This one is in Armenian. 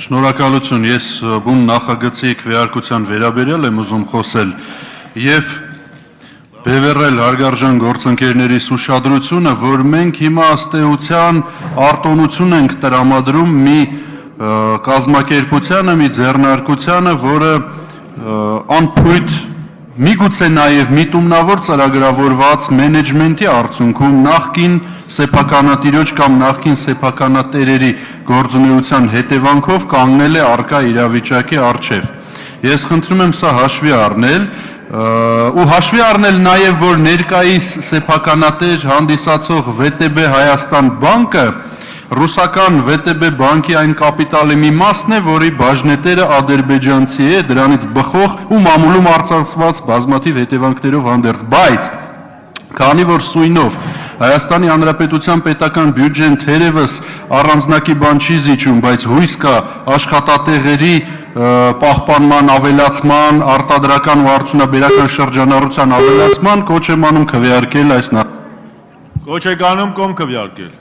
Շնորհակալություն, ես բուն նախագծի քվեարկության վերաբերյալ եմ ուզում խոսել եւ բևեռել հարգարժան գործընկերներիս ուշադրությունը, որ մենք հիմա ըստ էության արտոնություն ենք տրամադրում մի կազմակերպությանը, մի ձեռնարկությանը, որը անփույթ միգուցե նաև միտումնավոր ծրագրավորված մենեջմենթի արդյունքում նախկին սեփականատիրոջ կամ նախկին սեփականատերերի գործունեության հետևանքով կանգնել է առկա իրավիճակի առջև։ Ես խնդրում եմ սա հաշվի առնել ու հաշվի առնել նաև, որ ներկայիս սեփականատեր հանդիսացող ՎՏԲ Հայաստան բանկը ռուսական ՎՏԲ բանկի այն կապիտալի մի մասն է, որի բաժնետերը ադրբեջանցի է, դրանից բխող ու մամուլում արծարծված բազմաթիվ հետևանքներով հանդերձ, բայց քանի որ սույնով Հայաստանի Հանրապետության պետական բյուջեն թերևս առանձնակի բան չի զիջում, բայց հույս կա աշխատատեղերի պահպանման ավելացման, արտադրական ու արդյունաբերական շրջանառության ավելացման, կոչ եմ անում քվեարկել այս Կոչ եք անում կողմ քվեարկել։